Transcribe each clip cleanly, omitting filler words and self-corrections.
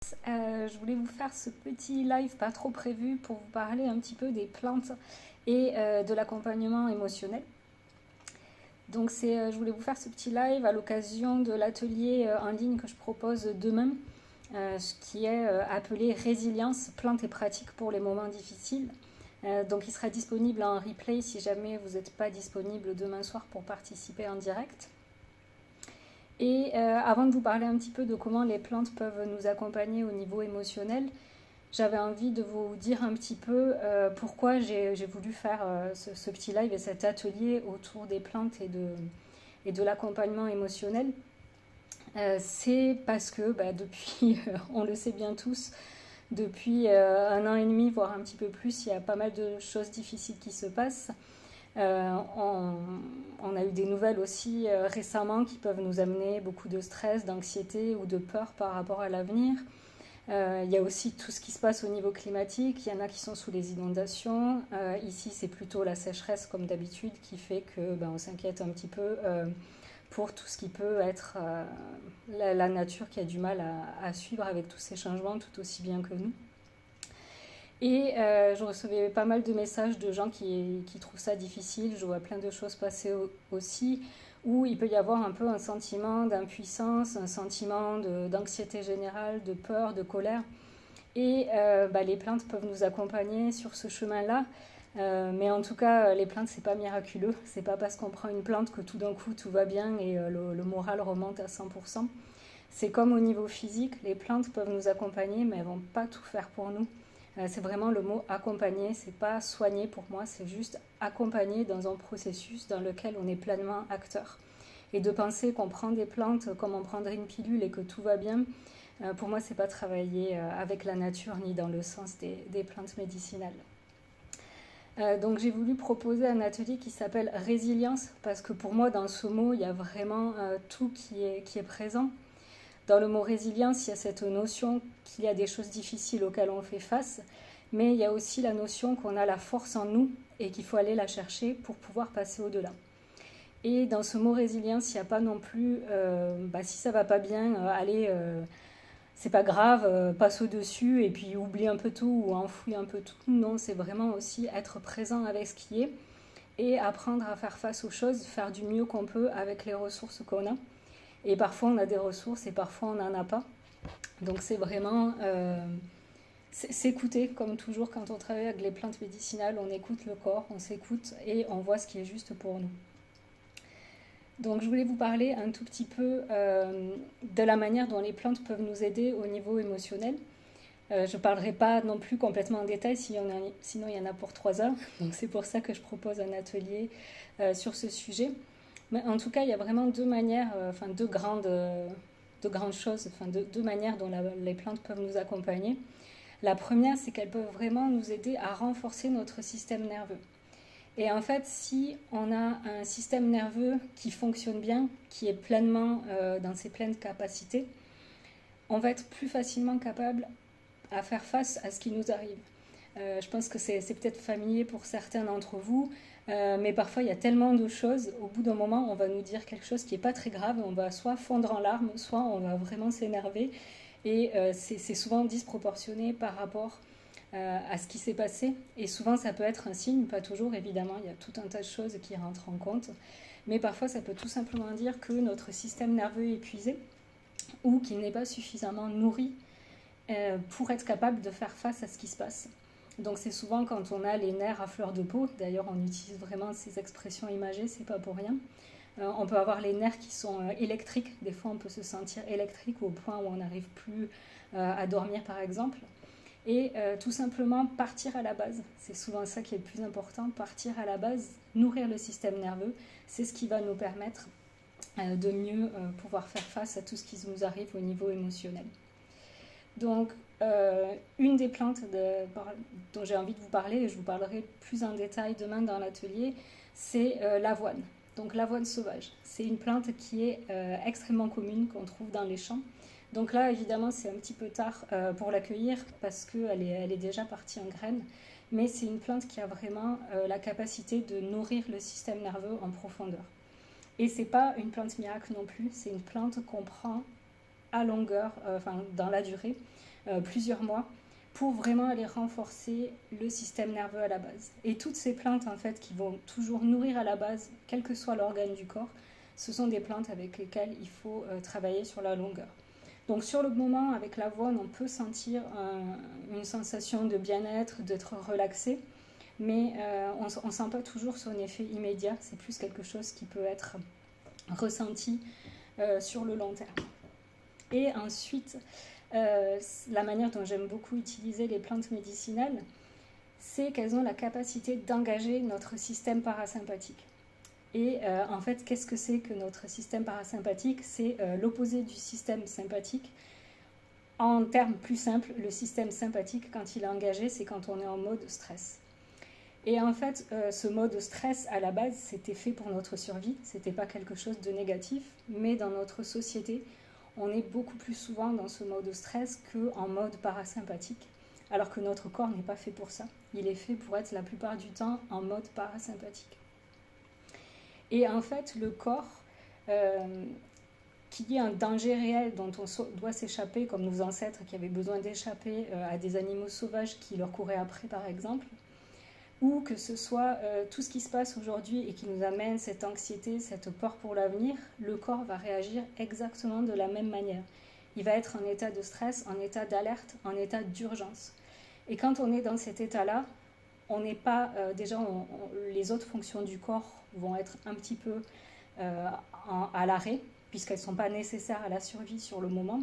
tous, je voulais vous faire ce petit live pas trop prévu pour vous parler un petit peu des plantes et de l'accompagnement émotionnel. Donc je voulais vous faire ce petit live à l'occasion de l'atelier en ligne que je propose demain, ce qui est appelé Résilience, plantes et pratiques pour les moments difficiles. Donc il sera disponible en replay si jamais vous n'êtes pas disponible demain soir pour participer en direct. Et avant de vous parler un petit peu de comment les plantes peuvent nous accompagner au niveau émotionnel, j'avais envie de vous dire un petit peu pourquoi j'ai voulu faire ce petit live et cet atelier autour des plantes et de l'accompagnement émotionnel. C'est parce que depuis, on le sait bien tous, depuis 1 an et demi, voire un petit peu plus, il y a pas mal de choses difficiles qui se passent. On a eu des nouvelles aussi récemment qui peuvent nous amener beaucoup de stress, d'anxiété ou de peur par rapport à l'avenir. Il y a aussi tout ce qui se passe au niveau climatique. Il y en a qui sont sous les inondations. Ici, c'est plutôt la sécheresse, comme d'habitude, qui fait que on s'inquiète un petit peu pour tout ce qui peut être la nature qui a du mal à suivre avec tous ces changements, tout aussi bien que nous. Et je recevais pas mal de messages de gens qui trouvent ça difficile. Je vois plein de choses passer aussi, où il peut y avoir un peu un sentiment d'impuissance, un sentiment d'anxiété générale, de peur, de colère. Et les plantes peuvent nous accompagner sur ce chemin-là. Mais en tout cas, les plantes, c'est pas miraculeux. C'est pas parce qu'on prend une plante que tout d'un coup tout va bien et le moral remonte à 100%. C'est comme au niveau physique, les plantes peuvent nous accompagner, mais elles vont pas tout faire pour nous. C'est vraiment le mot accompagner, c'est pas soigner pour moi, c'est juste accompagner dans un processus dans lequel on est pleinement acteur. Et de penser qu'on prend des plantes comme on prendrait une pilule et que tout va bien, pour moi c'est pas travailler avec la nature ni dans le sens des plantes médicinales. Donc j'ai voulu proposer un atelier qui s'appelle Résilience, parce que pour moi dans ce mot il y a vraiment tout qui est présent. Dans le mot résilience, il y a cette notion qu'il y a des choses difficiles auxquelles on fait face, mais il y a aussi la notion qu'on a la force en nous et qu'il faut aller la chercher pour pouvoir passer au-delà. Et dans ce mot résilience, il n'y a pas non plus, si ça va pas bien, c'est pas grave, passe au-dessus et puis oublie un peu tout ou enfouis un peu tout. Non, c'est vraiment aussi être présent avec ce qui est et apprendre à faire face aux choses, faire du mieux qu'on peut avec les ressources qu'on a. Et parfois on a des ressources et parfois on n'en a pas. Donc c'est vraiment s'écouter, comme toujours quand on travaille avec les plantes médicinales, on écoute le corps, on s'écoute et on voit ce qui est juste pour nous. Donc je voulais vous parler un tout petit peu de la manière dont les plantes peuvent nous aider au niveau émotionnel. Je ne parlerai pas non plus complètement en détail, sinon il y en a pour 3 heures. Donc c'est pour ça que je propose un atelier sur ce sujet. Mais en tout cas, il y a vraiment deux manières, deux grandes choses, deux manières dont les plantes peuvent nous accompagner. La première, c'est qu'elles peuvent vraiment nous aider à renforcer notre système nerveux. Et en fait, si on a un système nerveux qui fonctionne bien, qui est pleinement dans ses pleines capacités, on va être plus facilement capable à faire face à ce qui nous arrive. Je pense que c'est peut-être familier pour certains d'entre vous, mais parfois il y a tellement de choses, au bout d'un moment on va nous dire quelque chose qui n'est pas très grave, on va soit fondre en larmes, soit on va vraiment s'énerver, et c'est souvent disproportionné par rapport à ce qui s'est passé, et souvent ça peut être un signe, pas toujours évidemment, il y a tout un tas de choses qui rentrent en compte, mais parfois ça peut tout simplement dire que notre système nerveux est épuisé, ou qu'il n'est pas suffisamment nourri pour être capable de faire face à ce qui se passe. Donc c'est souvent quand on a les nerfs à fleur de peau, d'ailleurs on utilise vraiment ces expressions imagées, c'est pas pour rien. On peut avoir les nerfs qui sont électriques, des fois on peut se sentir électrique au point où on n'arrive plus à dormir par exemple. Et tout simplement partir à la base, c'est souvent ça qui est le plus important, partir à la base, nourrir le système nerveux, c'est ce qui va nous permettre de mieux pouvoir faire face à tout ce qui nous arrive au niveau émotionnel. Donc, une des plantes dont j'ai envie de vous parler, et je vous parlerai plus en détail demain dans l'atelier, c'est l'avoine. Donc l'avoine sauvage, c'est une plante qui est extrêmement commune, qu'on trouve dans les champs. Donc là, évidemment, c'est un petit peu tard pour l'accueillir parce qu'elle est déjà partie en graines, mais c'est une plante qui a vraiment la capacité de nourrir le système nerveux en profondeur. Et c'est pas une plante miracle non plus, c'est une plante qu'on prend à longueur, dans la durée. plusieurs mois, pour vraiment aller renforcer le système nerveux à la base. Et toutes ces plantes en fait qui vont toujours nourrir à la base, quel que soit l'organe du corps, ce sont des plantes avec lesquelles il faut travailler sur la longueur. Donc sur le moment, avec l'avoine, on peut sentir une sensation de bien-être, d'être relaxé, mais on ne sent pas toujours son effet immédiat, c'est plus quelque chose qui peut être ressenti sur le long terme. Et ensuite, la manière dont j'aime beaucoup utiliser les plantes médicinales, c'est qu'elles ont la capacité d'engager notre système parasympathique. Et en fait, qu'est-ce que c'est que notre système parasympathique? C'est l'opposé du système sympathique. En termes plus simples, le système sympathique, quand il est engagé, c'est quand on est en mode stress. Et en fait, ce mode stress, à la base, c'était fait pour notre survie. C'était pas quelque chose de négatif, mais dans notre société, on est beaucoup plus souvent dans ce mode stress qu'en mode parasympathique, alors que notre corps n'est pas fait pour ça. Il est fait pour être la plupart du temps en mode parasympathique. Et en fait, le corps, qu'il y ait un danger réel dont on doit s'échapper, comme nos ancêtres qui avaient besoin d'échapper à des animaux sauvages qui leur couraient après, par exemple, ou que ce soit tout ce qui se passe aujourd'hui et qui nous amène cette anxiété, cette peur pour l'avenir, le corps va réagir exactement de la même manière. Il va être en état de stress, en état d'alerte, en état d'urgence. Et quand on est dans cet état-là, on n'est pas, les autres fonctions du corps vont être un petit peu à l'arrêt, puisqu'elles ne sont pas nécessaires à la survie sur le moment.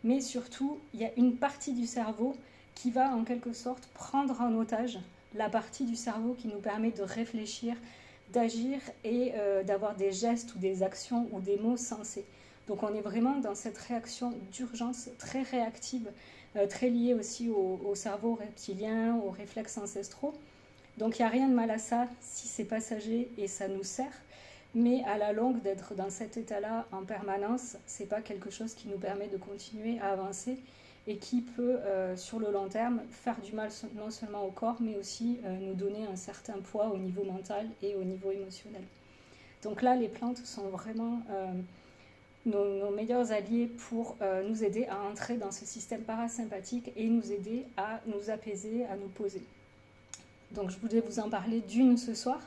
Mais surtout, il y a une partie du cerveau qui va en quelque sorte prendre en otage la partie du cerveau qui nous permet de réfléchir, d'agir et d'avoir des gestes ou des actions ou des mots sensés. Donc on est vraiment dans cette réaction d'urgence très réactive, très liée aussi au cerveau reptilien, aux réflexes ancestraux. Donc il n'y a rien de mal à ça si c'est passager et ça nous sert, mais à la longue d'être dans cet état-là en permanence, ce n'est pas quelque chose qui nous permet de continuer à avancer et qui peut, sur le long terme, faire du mal non seulement au corps, mais aussi nous donner un certain poids au niveau mental et au niveau émotionnel. Donc là, les plantes sont vraiment nos meilleurs alliés pour nous aider à entrer dans ce système parasympathique et nous aider à nous apaiser, à nous poser. Donc je voulais vous en parler d'une ce soir,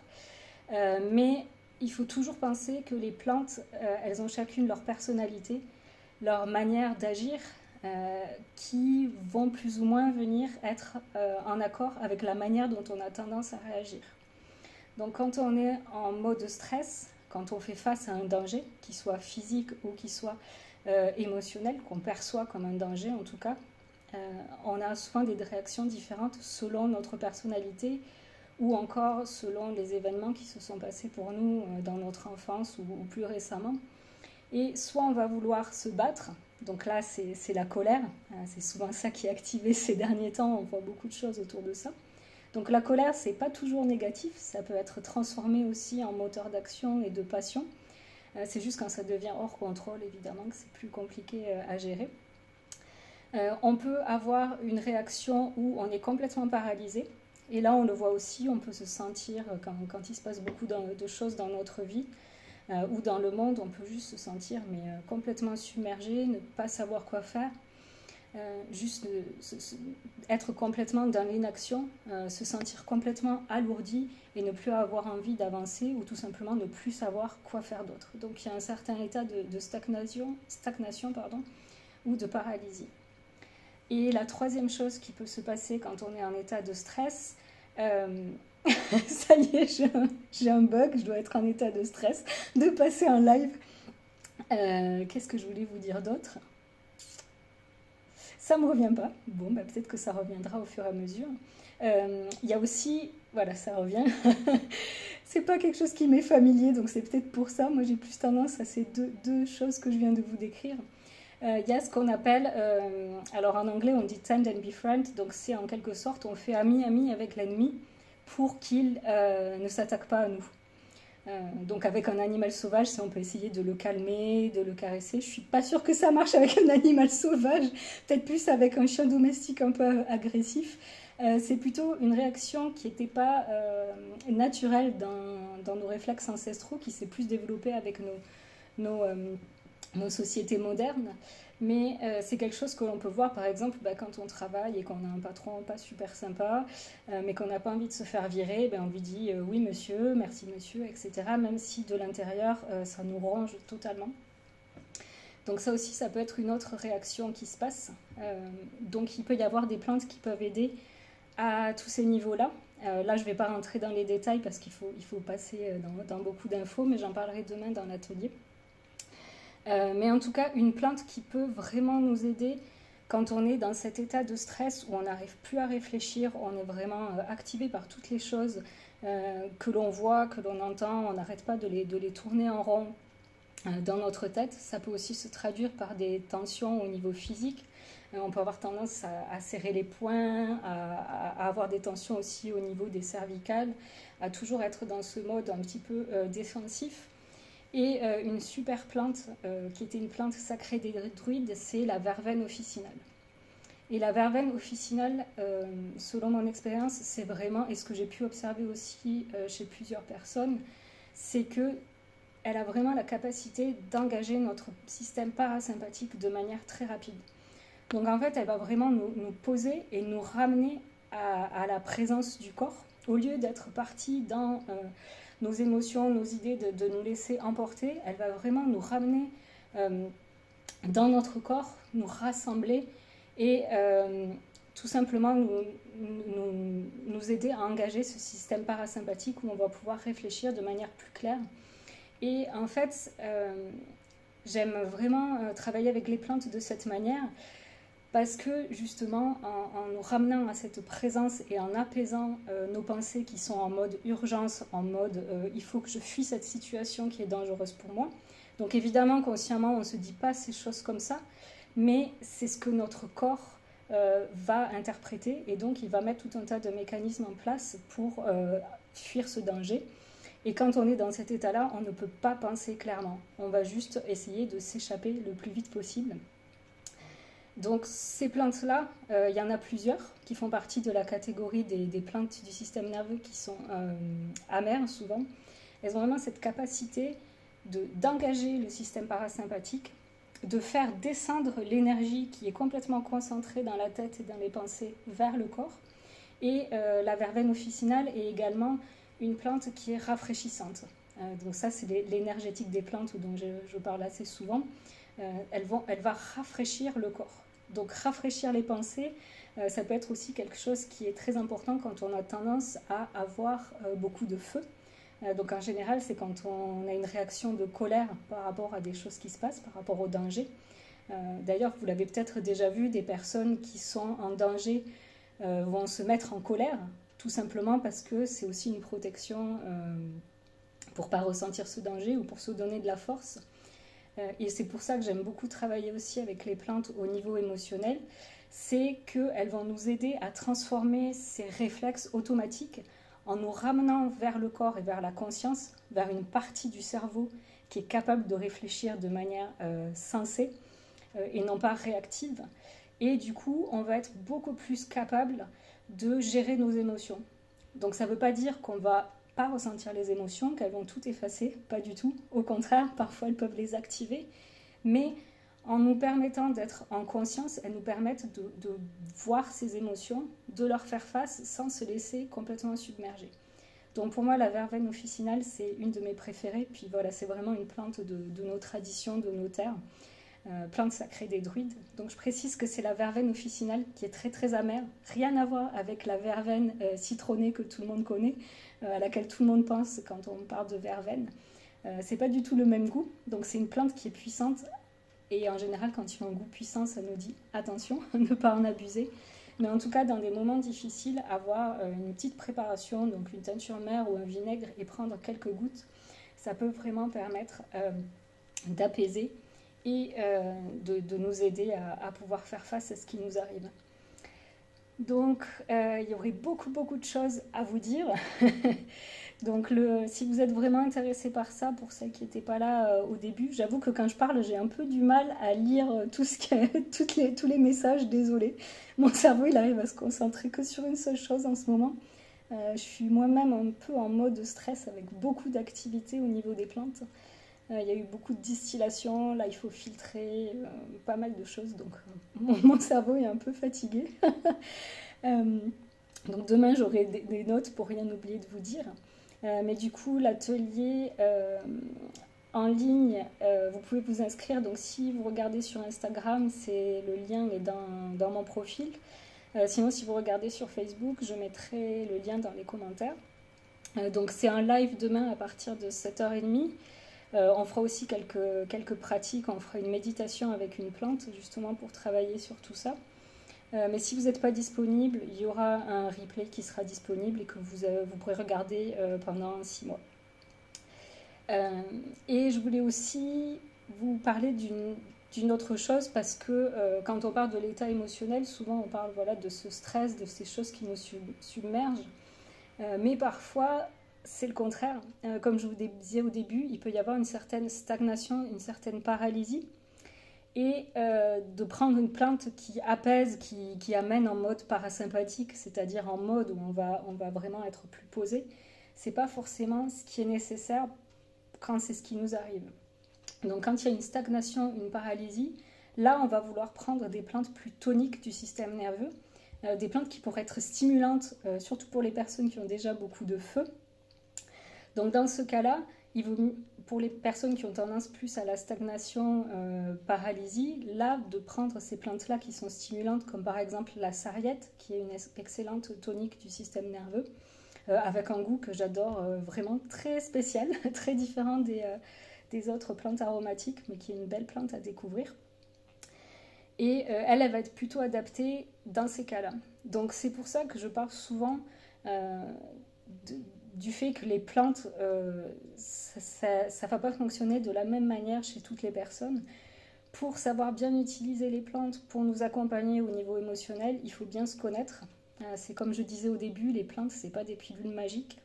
mais il faut toujours penser que les plantes, elles ont chacune leur personnalité, leur manière d'agir, qui vont plus ou moins venir être en accord avec la manière dont on a tendance à réagir. Donc quand on est en mode stress, quand on fait face à un danger, qu'il soit physique ou qu'il soit émotionnel, qu'on perçoit comme un danger en tout cas, on a souvent des réactions différentes selon notre personnalité ou encore selon les événements qui se sont passés pour nous dans notre enfance ou plus récemment. Et soit on va vouloir se battre, donc là c'est la colère, c'est souvent ça qui est activé ces derniers temps, on voit beaucoup de choses autour de ça. Donc la colère, c'est pas toujours négatif, ça peut être transformé aussi en moteur d'action et de passion. C'est juste quand ça devient hors contrôle, évidemment, que c'est plus compliqué à gérer. On peut avoir une réaction où on est complètement paralysé. Et là, on le voit aussi, on peut se sentir, quand il se passe beaucoup de choses dans notre vie ou dans le monde, on peut juste se sentir complètement submergé, ne pas savoir quoi faire. Juste être complètement dans l'inaction, se sentir complètement alourdi et ne plus avoir envie d'avancer ou tout simplement ne plus savoir quoi faire d'autre. Donc il y a un certain état de stagnation ou de paralysie. Et la troisième chose qui peut se passer quand on est en état de stress, ça y est, j'ai un bug, je dois être en état de stress, de passer en live. Qu'est-ce que je voulais vous dire d'autre ? Ça ne me revient pas. Bon, peut-être que ça reviendra au fur et à mesure. Il y a aussi, voilà, ça revient. C'est pas quelque chose qui m'est familier, donc c'est peut-être pour ça. Moi, j'ai plus tendance à ces deux choses que je viens de vous décrire. Il y a ce qu'on appelle, alors en anglais on dit tend and befriend, donc c'est en quelque sorte on fait ami-ami avec l'ennemi pour qu'il ne s'attaque pas à nous. Donc avec un animal sauvage, on peut essayer de le calmer, de le caresser. Je suis pas sûre que ça marche avec un animal sauvage, peut-être plus avec un chien domestique un peu agressif. C'est plutôt une réaction qui n'était pas naturelle dans nos réflexes ancestraux, qui s'est plus développée avec nos sociétés modernes. Mais c'est quelque chose que l'on peut voir, par exemple, quand on travaille et qu'on a un patron pas super sympa, mais qu'on n'a pas envie de se faire virer, on lui dit oui monsieur, merci monsieur, etc. Même si de l'intérieur, ça nous ronge totalement. Donc ça aussi, ça peut être une autre réaction qui se passe. Donc il peut y avoir des plantes qui peuvent aider à tous ces niveaux-là. Là, je ne vais pas rentrer dans les détails parce qu'il faut passer dans beaucoup d'infos, mais j'en parlerai demain dans l'atelier. Mais en tout cas, une plante qui peut vraiment nous aider quand on est dans cet état de stress où on n'arrive plus à réfléchir, on est vraiment activé par toutes les choses que l'on voit, que l'on entend, on n'arrête pas de les tourner en rond dans notre tête. Ça peut aussi se traduire par des tensions au niveau physique. On peut avoir tendance à serrer les poings, à avoir des tensions aussi au niveau des cervicales, à toujours être dans ce mode un petit peu défensif. Et une super plante, qui était une plante sacrée des druides, c'est la verveine officinale. Et la verveine officinale, selon mon expérience, c'est vraiment, et ce que j'ai pu observer aussi chez plusieurs personnes, c'est qu'elle a vraiment la capacité d'engager notre système parasympathique de manière très rapide. Donc en fait, elle va vraiment nous poser et nous ramener à la présence du corps, au lieu d'être partie dans nos émotions, nos idées, de nous laisser emporter. Elle va vraiment nous ramener dans notre corps, nous rassembler et tout simplement nous aider à engager ce système parasympathique où on va pouvoir réfléchir de manière plus claire. Et en fait, j'aime vraiment travailler avec les plantes de cette manière, parce que justement, en nous ramenant à cette présence et en apaisant nos pensées qui sont en mode urgence, en mode il faut que je fuis cette situation qui est dangereuse pour moi. Donc évidemment, consciemment, on ne se dit pas ces choses comme ça, mais c'est ce que notre corps va interpréter, et donc il va mettre tout un tas de mécanismes en place pour fuir ce danger. Et quand on est dans cet état-là, on ne peut pas penser clairement. On va juste essayer de s'échapper le plus vite possible. Donc ces plantes-là, il y en a plusieurs qui font partie de la catégorie des plantes du système nerveux qui sont amères souvent. Elles ont vraiment cette capacité d'engager le système parasympathique, de faire descendre l'énergie qui est complètement concentrée dans la tête et dans les pensées vers le corps. Et la verveine officinale est également une plante qui est rafraîchissante. Donc ça, c'est l'énergétique des plantes dont je parle assez souvent. Elle va rafraîchir le corps. Donc rafraîchir les pensées, ça peut être aussi quelque chose qui est très important quand on a tendance à avoir beaucoup de feu. Donc en général, c'est quand on a une réaction de colère par rapport à des choses qui se passent, par rapport au danger. D'ailleurs, vous l'avez peut-être déjà vu, des personnes qui sont en danger vont se mettre en colère, tout simplement parce que c'est aussi une protection pour ne pas ressentir ce danger ou pour se donner de la force. Et c'est pour ça que j'aime beaucoup travailler aussi avec les plantes au niveau émotionnel, c'est qu'elles vont nous aider à transformer ces réflexes automatiques en nous ramenant vers le corps et vers la conscience, vers une partie du cerveau qui est capable de réfléchir de manière sensée et non pas réactive. Et du coup, on va être beaucoup plus capable de gérer nos émotions. Donc ça ne veut pas dire qu'on va pas ressentir les émotions, qu'elles vont tout effacer, pas du tout. Au contraire, parfois elles peuvent les activer, mais en nous permettant d'être en conscience, elles nous permettent de voir ces émotions, de leur faire face sans se laisser complètement submerger. Donc pour moi, la verveine officinale, c'est une de mes préférées. Puis voilà, c'est vraiment une plante de nos traditions, de nos terres, plante sacrée des druides. Donc je précise que c'est la verveine officinale qui est très très amère, rien à voir avec la verveine citronnée que tout le monde connaît, à laquelle tout le monde pense quand on parle de verveine. C'est pas du tout le même goût, donc c'est une plante qui est puissante. Et en général, quand il y a un goût puissant, ça nous dit attention, ne pas en abuser. Mais en tout cas, dans des moments difficiles, avoir une petite préparation, donc une teinture mère ou un vinaigre, et prendre quelques gouttes, ça peut vraiment permettre d'apaiser et de nous aider à pouvoir faire face à ce qui nous arrive. Donc, il y aurait beaucoup de choses à vous dire. Donc, si vous êtes vraiment intéressé par ça, pour celles qui n'étaient pas là au début, j'avoue que quand je parle, j'ai un peu du mal à lire tous les messages, désolée. Mon cerveau, il arrive à se concentrer que sur une seule chose en ce moment. Je suis moi-même un peu en mode stress avec beaucoup d'activités au niveau des plantes. Il y a eu beaucoup de distillation, là il faut filtrer pas mal de choses, donc mon cerveau est un peu fatigué. Euh, donc demain j'aurai des notes pour rien oublier de vous dire. Mais du coup l'atelier en ligne, vous pouvez vous inscrire. Donc si vous regardez sur Instagram, le lien est dans mon profil. Sinon si vous regardez sur Facebook, je mettrai le lien dans les commentaires. Donc c'est un live demain à partir de 7h30. On fera aussi quelques pratiques, on fera une méditation avec une plante justement pour travailler sur tout ça. Mais si vous n'êtes pas disponible, il y aura un replay qui sera disponible et que vous pourrez regarder pendant 6 mois. Et je voulais aussi vous parler d'une autre chose parce que quand on parle de l'état émotionnel, souvent on parle de ce stress, de ces choses qui nous submergent. Mais parfois, c'est le contraire. Comme je vous disais au début, il peut y avoir une certaine stagnation, une certaine paralysie. Et de prendre une plante qui apaise, qui amène en mode parasympathique, c'est-à-dire en mode où on va vraiment être plus posé, c'est pas forcément ce qui est nécessaire quand c'est ce qui nous arrive. Donc quand il y a une stagnation, une paralysie, là on va vouloir prendre des plantes plus toniques du système nerveux, des plantes qui pourraient être stimulantes, surtout pour les personnes qui ont déjà beaucoup de feu. Donc dans ce cas-là, il vaut mieux, pour les personnes qui ont tendance plus à la stagnation, paralysie, là, de prendre ces plantes-là qui sont stimulantes, comme par exemple la sarriette, qui est une excellente tonique du système nerveux, avec un goût que j'adore, vraiment très spécial, très différent des autres plantes aromatiques, mais qui est une belle plante à découvrir. Et elle va être plutôt adaptée dans ces cas-là. Donc c'est pour ça que je parle souvent du fait que les plantes, ça ne va pas fonctionner de la même manière chez toutes les personnes. Pour savoir bien utiliser les plantes, pour nous accompagner au niveau émotionnel, il faut bien se connaître. C'est comme je disais au début, les plantes, ce n'est pas des pilules magiques.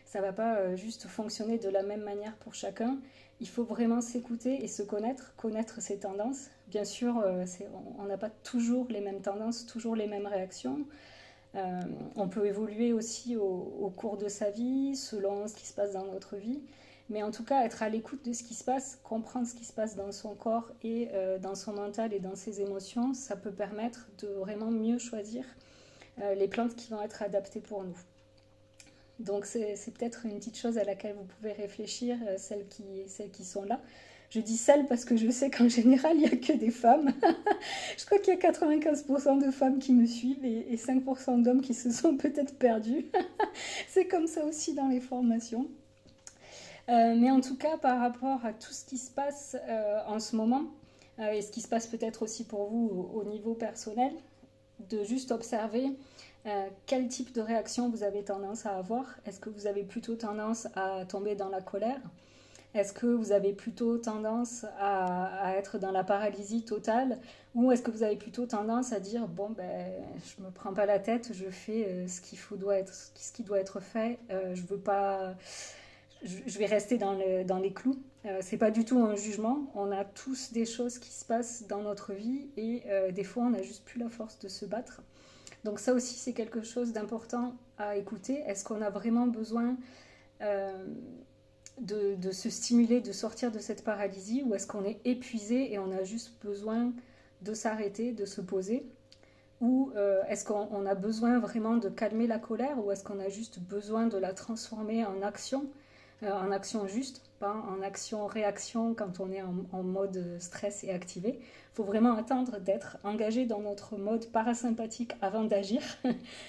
Ça ne va pas juste fonctionner de la même manière pour chacun. Il faut vraiment s'écouter et se connaître ses tendances. Bien sûr, on n'a pas toujours les mêmes tendances, toujours les mêmes réactions. On peut évoluer aussi au cours de sa vie, selon ce qui se passe dans notre vie. Mais en tout cas, être à l'écoute de ce qui se passe, comprendre ce qui se passe dans son corps et dans son mental et dans ses émotions, ça peut permettre de vraiment mieux choisir les plantes qui vont être adaptées pour nous. Donc c'est peut-être une petite chose à laquelle vous pouvez réfléchir, celles qui sont là. Je dis celles parce que je sais qu'en général, il n'y a que des femmes. Je crois qu'il y a 95% de femmes qui me suivent et 5% d'hommes qui se sont peut-être perdus. C'est comme ça aussi dans les formations. Mais en tout cas, par rapport à tout ce qui se passe en ce moment, et ce qui se passe peut-être aussi pour vous au niveau personnel, de juste observer quel type de réaction vous avez tendance à avoir. Est-ce que vous avez plutôt tendance à tomber dans la colère ? Est-ce que vous avez plutôt tendance à être dans la paralysie totale, ou est-ce que vous avez plutôt tendance à dire bon ben je me prends pas la tête, je fais ce qui doit être fait, je vais rester dans les clous. C'est pas du tout un jugement. On a tous des choses qui se passent dans notre vie et des fois on n'a juste plus la force de se battre. Donc ça aussi c'est quelque chose d'important à écouter. Est-ce qu'on a vraiment besoin de se stimuler, de sortir de cette paralysie, ou est-ce qu'on est épuisé et on a juste besoin de s'arrêter, de se poser, ou est-ce qu'on a besoin vraiment de calmer la colère, ou est-ce qu'on a juste besoin de la transformer en action juste, pas en action-réaction quand on est en mode stress et activé. Il faut vraiment attendre d'être engagé dans notre mode parasympathique avant d'agir.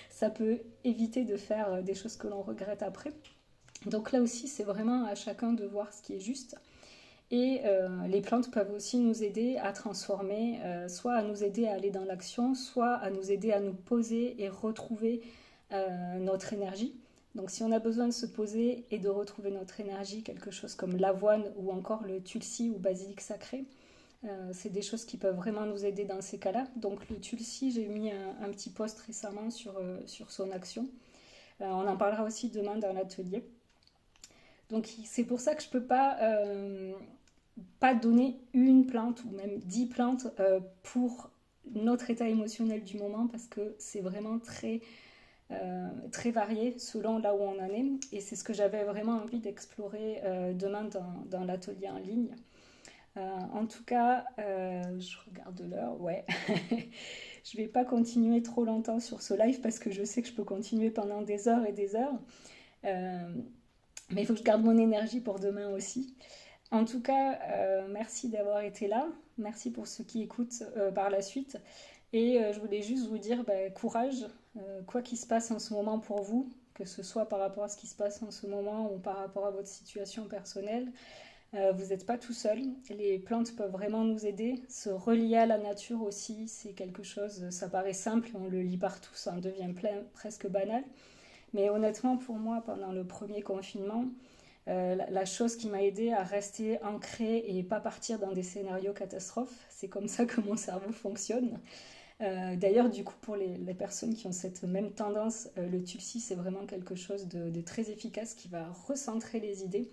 Ça peut éviter de faire des choses que l'on regrette après. Donc là aussi, c'est vraiment à chacun de voir ce qui est juste. Et les plantes peuvent aussi nous aider à transformer, soit à nous aider à aller dans l'action, soit à nous aider à nous poser et retrouver notre énergie. Donc si on a besoin de se poser et de retrouver notre énergie, quelque chose comme l'avoine ou encore le tulsi ou basilic sacré, c'est des choses qui peuvent vraiment nous aider dans ces cas-là. Donc le tulsi, j'ai mis un petit post récemment sur son action. On en parlera aussi demain dans l'atelier. Donc c'est pour ça que je ne peux pas donner une plante ou même 10 plantes pour notre état émotionnel du moment, parce que c'est vraiment très très variés selon là où on en est. Et c'est ce que j'avais vraiment envie d'explorer demain dans l'atelier en ligne. En tout cas, je regarde l'heure, ouais. Je vais pas continuer trop longtemps sur ce live parce que je sais que je peux continuer pendant des heures et des heures. Euh, mais il faut que je garde mon énergie pour demain aussi. En tout cas, merci d'avoir été là. Merci pour ceux qui écoutent par la suite. Et je voulais juste vous dire courage, quoi qu'il se passe en ce moment pour vous, que ce soit par rapport à ce qui se passe en ce moment ou par rapport à votre situation personnelle. Vous n'êtes pas tout seul. Les plantes peuvent vraiment nous aider. Se relier à la nature aussi, c'est quelque chose, ça paraît simple, on le lit partout, ça en devient presque banal. Mais honnêtement, pour moi, pendant le premier confinement, la chose qui m'a aidé à rester ancrée et pas partir dans des scénarios catastrophes, c'est comme ça que mon cerveau fonctionne. D'ailleurs, du coup, pour les personnes qui ont cette même tendance, le Tulsi, c'est vraiment quelque chose de très efficace qui va recentrer les idées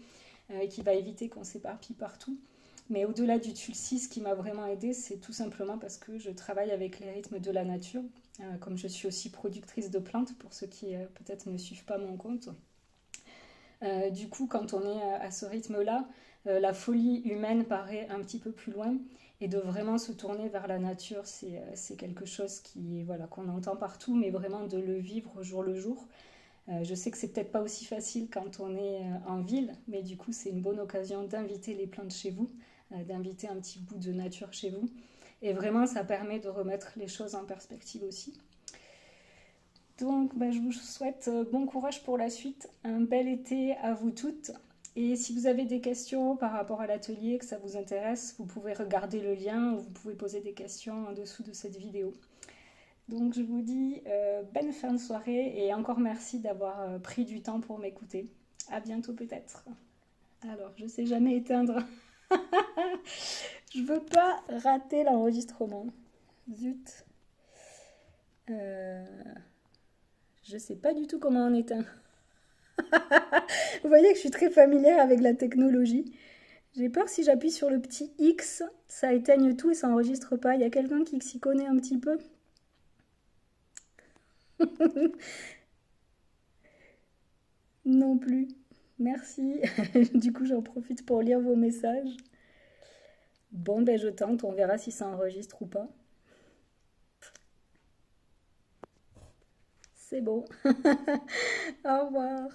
et qui va éviter qu'on s'éparpille partout. Mais au-delà du Tulsi, ce qui m'a vraiment aidé, c'est tout simplement parce que je travaille avec les rythmes de la nature, comme je suis aussi productrice de plantes, pour ceux qui peut-être ne suivent pas mon compte. Du coup, quand on est à ce rythme-là, la folie humaine paraît un petit peu plus loin. Et de vraiment se tourner vers la nature, c'est quelque chose qui, voilà, qu'on entend partout, mais vraiment de le vivre au jour le jour. Je sais que c'est peut-être pas aussi facile quand on est en ville, mais du coup, c'est une bonne occasion d'inviter les plantes chez vous, d'inviter un petit bout de nature chez vous. Et vraiment, ça permet de remettre les choses en perspective aussi. Donc, je vous souhaite bon courage pour la suite, un bel été à vous toutes. Et si vous avez des questions par rapport à l'atelier, que ça vous intéresse, vous pouvez regarder le lien ou vous pouvez poser des questions en dessous de cette vidéo. Donc, je vous dis bonne fin de soirée et encore merci d'avoir pris du temps pour m'écouter. À bientôt peut-être. Alors, je sais jamais éteindre. Je veux pas rater l'enregistrement. Zut. Je sais pas du tout comment on éteint. Vous voyez que je suis très familière avec la technologie. J'ai peur si j'appuie sur le petit X, ça éteigne tout et ça enregistre pas. Il y a quelqu'un qui s'y connaît un petit peu? Non plus. Merci. Du coup, j'en profite pour lire vos messages. Bon, je tente, on verra si ça enregistre ou pas. C'est bon. Au revoir.